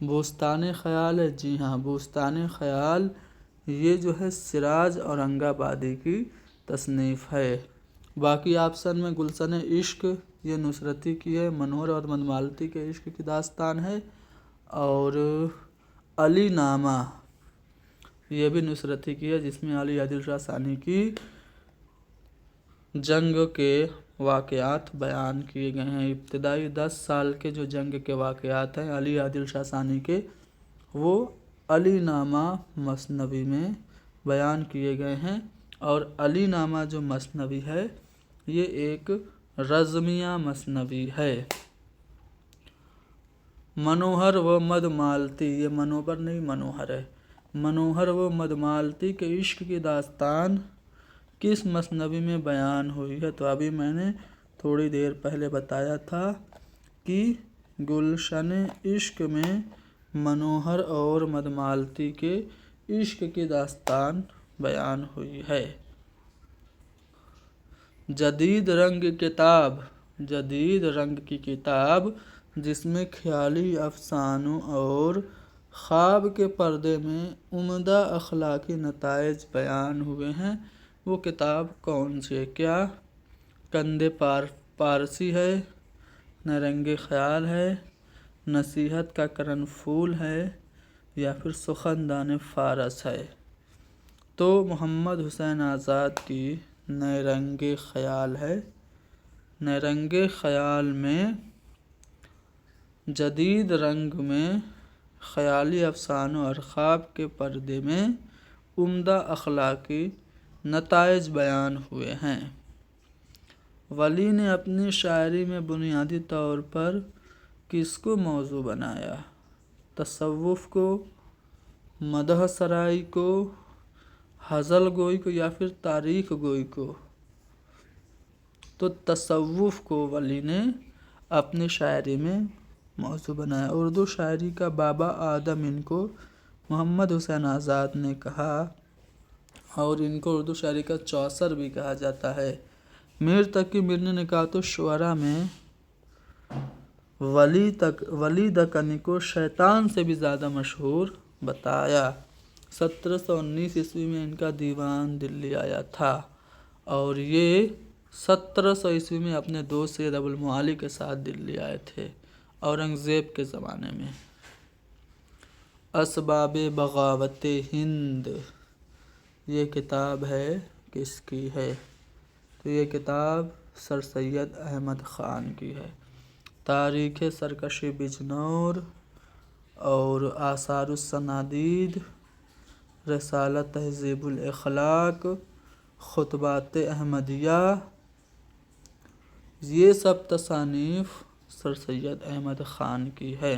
بوستان خیال ہے، جی ہاں بوستان خیال یہ جو ہے سراج اورنگ آبادی کی تصنیف ہے۔ باقی آپشن میں گلشن عشق یہ نصرتی کی ہے، منوہر اور مدمالتی کے عشق کی داستان ہے، اور علی نامہ یہ بھی نصرتی کی ہے جس میں علی عادل شاہ ثانی کی جنگ کے واقعات بیان کیے گئے ہیں۔ ابتدائی 10 سال کے جو جنگ کے واقعات ہیں علی عادل شاہ ثانی کے، وہ علی نامہ مثنوی میں بیان کیے گئے ہیں، اور علی نامہ جو مثنوی ہے یہ ایک رزمیہ مثنوی ہے۔ منوہر و مدمالتی یہ منوہر نہیں منوہر ہے، منوہر و مدمالتی کے عشق کی داستان کس مثنوی میں بیان ہوئی ہے؟ تو ابھی میں نے تھوڑی دیر پہلے بتایا تھا کہ گلشن عشق میں منوہر اور مدمالتی کے عشق کی داستان بیان ہوئی ہے۔ جدید رنگ کتاب، جدید رنگ کی کتاب جس میں خیالی افسانوں اور خواب کے پردے میں عمدہ اخلاقی نتائج بیان ہوئے ہیں، وہ کتاب کون سی ہے؟ کیا کندِ پارسی ہے، نیرنگ خیال ہے، نصیحت کا کرن پھول ہے، یا پھر سخندان فارس ہے؟ تو محمد حسین آزاد کی نیرنگ خیال ہے۔ نیرنگ خیال میں جدید رنگ میں خیالی افسانوں اور خواب کے پردے میں عمدہ اخلاقی نتائج بیان ہوئے ہیں۔ ولی نے اپنی شاعری میں بنیادی طور پر کس کو موضوع بنایا؟ تصوف کو، مدح سرائی کو، غزل گوئی کو، یا پھر تاریخ گوئی کو؟ تو تصوف کو ولی نے اپنی شاعری میں موضوع بنایا۔ اردو شاعری کا بابا آدم ان کو محمد حسین آزاد نے کہا، اور ان کو اردو شاعری کا چوسر بھی کہا جاتا ہے۔ میر تقی میر نے نکات الشعراء میں ولی دکنی کو شیطان سے بھی زیادہ مشہور بتایا۔ 1719 عیسوی میں ان کا دیوان دلی آیا تھا، اور یہ 1700 عیسوی میں اپنے دوست سید ابو المعالی کے ساتھ دلی آئے تھے اورنگزیب کے زمانے میں۔ اسباب بغاوت ہند یہ کتاب ہے کس کی ہے؟ تو یہ کتاب سر سید احمد خان کی ہے۔ تاریخ سرکشی بجنور اور آثار السنادید، رسالہ تہذیب الاخلاق، خطبات احمدیہ، یہ سب تصانیف سر سید احمد خان کی ہے۔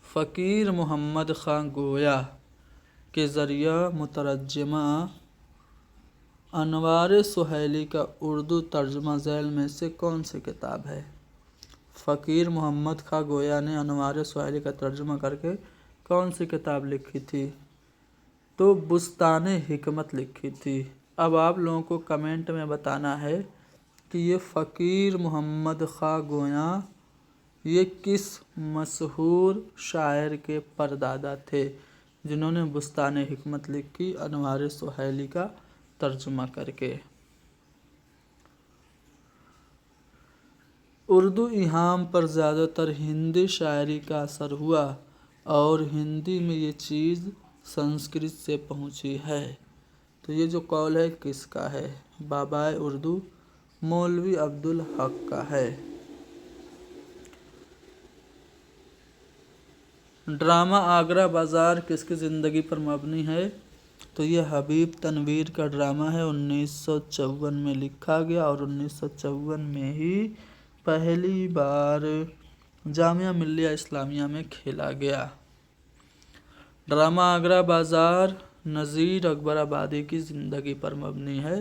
فقیر محمد خاں گویا کے ذریعہ مترجمہ انوار سہیلی کا اردو ترجمہ ذیل میں سے کون سی کتاب ہے؟ فقیر محمد خاں گویا نے انوار سہیلی کا ترجمہ کر کے کون سی کتاب لکھی تھی؟ تو بستان حکمت لکھی تھی۔ اب آپ لوگوں کو کمنٹ میں بتانا ہے کہ یہ فقیر محمد خاں گویا یہ کس مشہور شاعر کے پردادا تھے جنہوں نے بستان حکمت لکھی انوار سہیلی کا ترجمہ کر کے؟ اردو ایہام پر زیادہ تر ہندی شاعری کا اثر ہوا، اور ہندی میں یہ چیز سنسکرت سے پہنچی ہے۔ تو یہ جو قول ہے کس کا ہے؟ بابائے اردو مولوی عبدالحق کا ہے۔ ڈرامہ آگرہ بازار کس کی زندگی پر مبنی ہے؟ تو یہ حبیب تنویر کا ڈرامہ ہے، 1954 میں لکھا گیا، اور 1954 میں ہی پہلی بار جامعہ ملیہ اسلامیہ میں کھیلا گیا۔ ڈرامہ آگرہ بازار نذیر اکبر آبادی کی زندگی پر مبنی ہے۔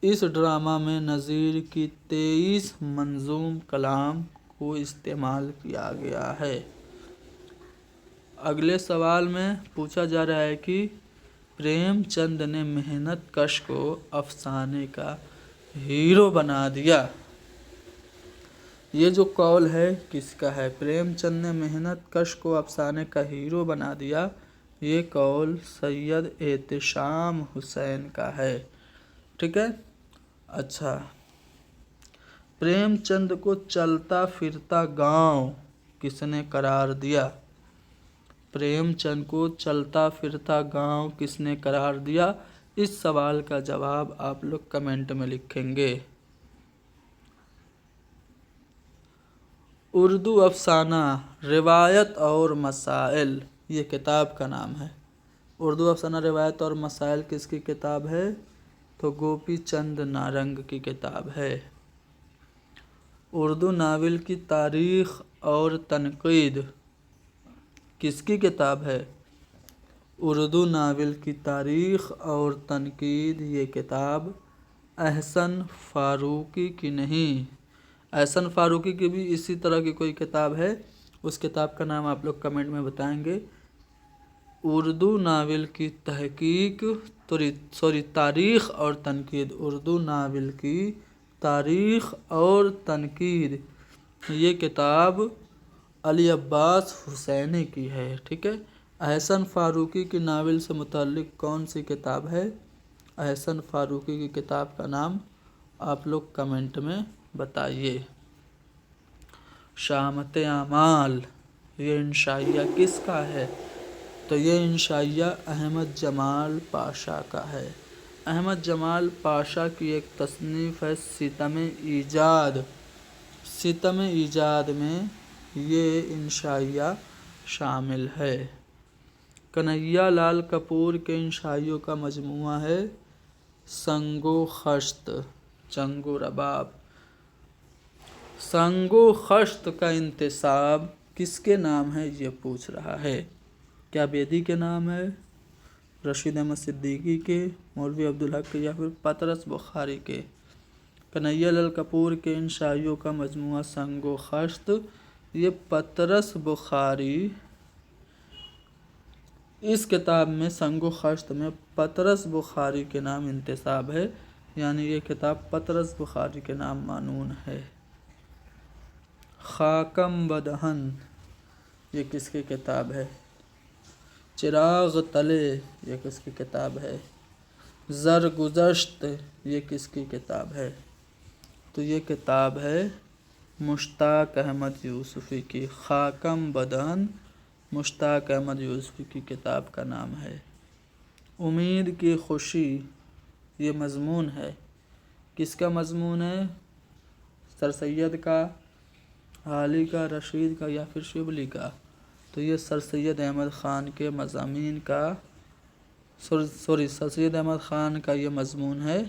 اس ڈرامہ میں نذیر کی 23 منظوم کلام کو استعمال کیا گیا ہے۔ اگلے سوال میں پوچھا جا رہا ہے کہ پریم چند نے محنت کش کو افسانے کا ہیرو بنا دیا۔ یہ جو قول ہے کس کا ہے؟ پریم چند نے محنت کش کو افسانے کا ہیرو بنا دیا، یہ قول سید احتشام حسین کا ہے، ٹھیک ہے۔ اچھا، پریم چند کو چلتا پھرتا گاؤں کس نے قرار دیا؟ پریم چند کو چلتا پھرتا گاؤں کس نے قرار دیا؟ اس سوال کا جواب آپ لوگ کمنٹ میں لکھیں گے۔ اردو افسانہ روایت اور مسائل، یہ کتاب کا نام ہے۔ اردو افسانہ روایت اور مسائل کس کی کتاب ہے؟ تو گوپی چند نارنگ کی کتاب ہے۔ اردو ناول کی تاریخ اور تنقید کس کی کتاب ہے؟ اردو ناول کی تاریخ اور تنقید یہ کتاب احسن فاروقی کی نہیں، احسن فاروقی کی بھی اسی طرح کی کوئی کتاب ہے، اس کتاب کا نام آپ لوگ کمنٹ میں بتائیں گے۔ اردو ناول کی تحقیق تاریخ اور تنقید، اردو ناول کی تاریخ اور تنقید یہ کتاب علی عباس حسینی کی ہے، ٹھیک ہے۔ احسن فاروقی کی ناول سے متعلق کون سی کتاب ہے؟ احسن فاروقی کی کتاب کا نام آپ لوگ کمنٹ میں بتائیے۔ شامت اعمال یہ انشائیہ کس کا ہے؟ تو یہ انشائیہ احمد جمال پاشا کا ہے۔ احمد جمال پاشا کی ایک تصنیف ہے ستم ایجاد، ستم ایجاد میں یہ انشائیہ شامل ہے۔ کنہیا لال کپور کے انشائیوں کا مجموعہ ہے سنگ و خشت، چنگ و رباب۔ سنگ و خشت کا انتساب کس کے نام ہے یہ پوچھ رہا ہے؟ کیا بیدی کے نام ہے، رشید احمد صدیقی کے، مولوی عبدالحق کے، یا پھر پطرس بخاری کے؟ کنہیا لال کپور کے انشائیوں کا مجموعہ سنگ و خشت یہ پطرس بخاری، اس کتاب میں سنگ و خشت میں پطرس بخاری کے نام انتساب ہے، یعنی یہ کتاب پطرس بخاری کے نام معنون ہے۔ خاکم بدہن یہ کس کی کتاب ہے؟ چراغ تلے یہ کس کی کتاب ہے؟ زرگزشت یہ کس کی کتاب ہے؟ تو یہ کتاب ہے مشتاق احمد یوسفی کی۔ خاکم بدہن مشتاق احمد یوسفی کی کتاب کا نام ہے۔ امید کی خوشی یہ مضمون ہے، کس کا مضمون ہے؟ سر سید کا، حالی کا، رشید کا، یا پھر شبلی کا؟ تو یہ سر سید احمد خان کے مضامین کا سر سید احمد خان کا یہ مضمون ہے۔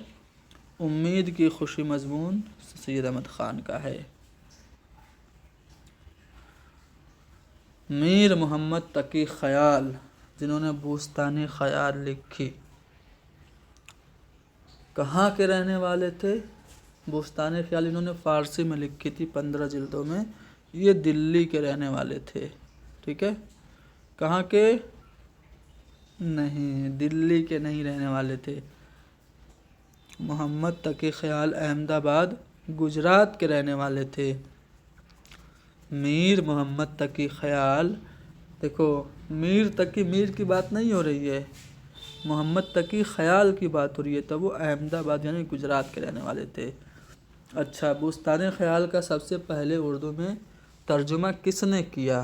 امید کی خوشی مضمون سر سید احمد خان کا ہے۔ میر محمد تقی خیال جنہوں نے بوستان خیال لکھی، کہاں کے رہنے والے تھے؟ بوستان خیال انہوں نے فارسی میں لکھی تھی 15 جلدوں میں، یہ دلی کے رہنے والے تھے، ٹھیک ہے۔ کہاں کے؟ نہیں، دلی کے نہیں رہنے والے تھے۔ محمد تقی خیال احمد آباد گجرات کے رہنے والے تھے۔ میر محمد تقی خیال، دیکھو میر تقی، میر کی بات نہیں ہو رہی ہے، محمد تقی خیال کی بات ہو رہی ہے، تب وہ احمد آباد یعنی گجرات کے رہنے والے تھے۔ اچھا، بوستان خیال کا سب سے پہلے اردو میں ترجمہ کس نے کیا؟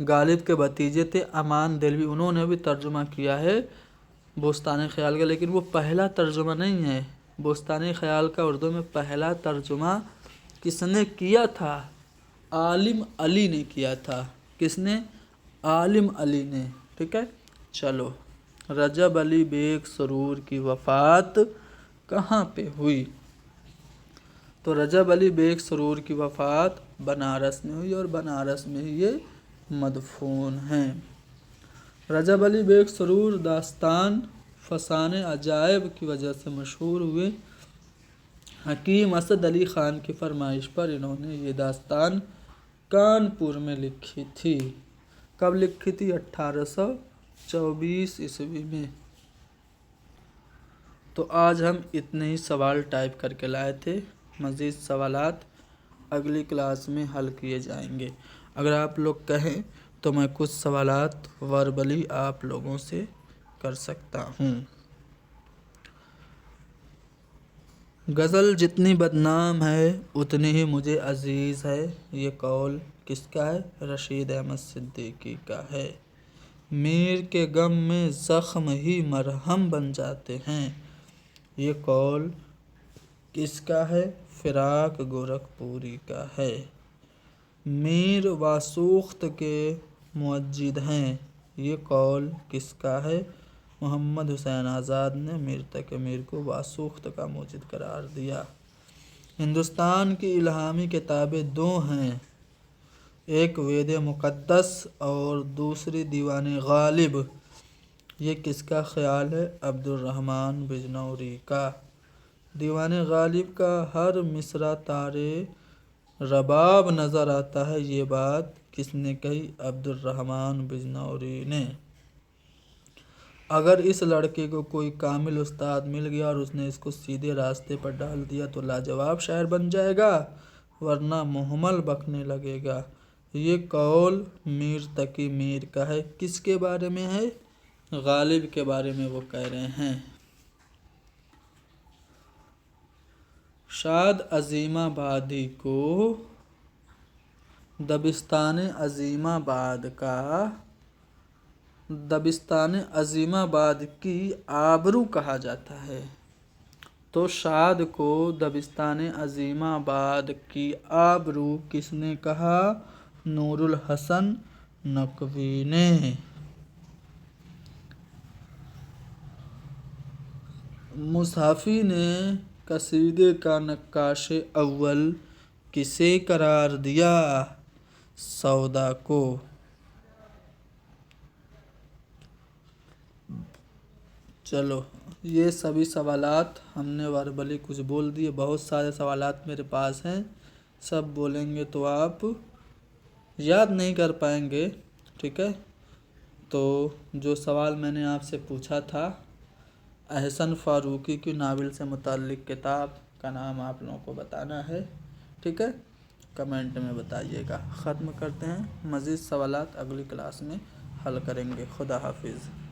غالب کے بھتیجے تھے امان دہلوی، انہوں نے بھی ترجمہ کیا ہے بوستان خیال کا، لیکن وہ پہلا ترجمہ نہیں ہے۔ بوستان خیال کا اردو میں پہلا ترجمہ کس نے کیا تھا؟ عالم علی نے کیا تھا۔ کس نے؟ عالم علی نے، ٹھیک ہے۔ چلو، رجب علی بیگ سرور کی وفات کہاں پہ ہوئی؟ تو رجب علی بیگ سرور کی وفات بنارس میں ہوئی، اور بنارس میں یہ مدفون ہیں۔ رجب علی بیگ سرور داستان فسانہ عجائب کی وجہ سے مشہور ہوئے۔ حکیم اسد علی خان کی فرمائش پر انہوں نے یہ داستان کانپور میں لکھی تھی۔ کب لکھی تھی؟ 1824 عیسوی میں۔ تو آج ہم اتنے ہی سوال ٹائپ کر کے لائے تھے، مزید سوالات اگلی کلاس میں حل کیے جائیں گے۔ اگر آپ لوگ کہیں تو میں کچھ سوالات وربلی آپ لوگوں سے کر سکتا ہوں۔ غزل جتنی بدنام ہے اتنی ہی مجھے عزیز ہے، یہ قول کس کا ہے؟ رشید احمد صدیقی کا ہے۔ میر کے غم میں زخم ہی مرہم بن جاتے ہیں، یہ قول کس کا ہے؟ فراق گورکھپوری کا ہے۔ میر واسوخت کے مؤجد ہیں، یہ قول کس کا ہے؟ محمد حسین آزاد نے میر تقی میر کو واسوخت کا موجد قرار دیا۔ ہندوستان کی الہامی کتابیں دو ہیں، ایک وید مقدس اور دوسری دیوان غالب، یہ کس کا خیال ہے؟ عبد الرحمن بجنوری کا۔ دیوان غالب کا ہر مصرع تار رباب نظر آتا ہے، یہ بات کس نے کہی؟ عبد الرحمن بجنوری نے۔ اگر اس لڑکے کو کوئی کامل استاد مل گیا اور اس نے اس کو سیدھے راستے پر ڈال دیا تو لاجواب شاعر بن جائے گا، ورنہ مہمل بکنے لگے گا، یہ قول میر تقی میر کا ہے۔ کس کے بارے میں ہے؟ غالب کے بارے میں وہ کہہ رہے ہیں۔ شاد عظیم آبادی کو دبستان عظیم آباد کی آبرو کہا جاتا ہے، تو شاد کو دبستان عظیم آباد کی آبرو کس نے کہا؟ نور الحسن نقوی نے۔ مصحفی نے قصیدے کا نقاش اول کسے قرار دیا؟ سودا کو۔ چلو یہ سبھی سوالات ہم نے وربلی کچھ بول دیے، بہت سارے سوالات میرے پاس ہیں، سب بولیں گے تو آپ یاد نہیں کر پائیں گے، ٹھیک ہے؟ تو جو سوال میں نے آپ سے پوچھا تھا، احسن فاروقی کی ناول سے متعلق کتاب کا نام آپ لوگوں کو بتانا ہے، ٹھیک ہے؟ کمنٹ میں بتائیے گا۔ ختم کرتے ہیں، مزید سوالات اگلی کلاس میں حل کریں گے۔ خدا حافظ۔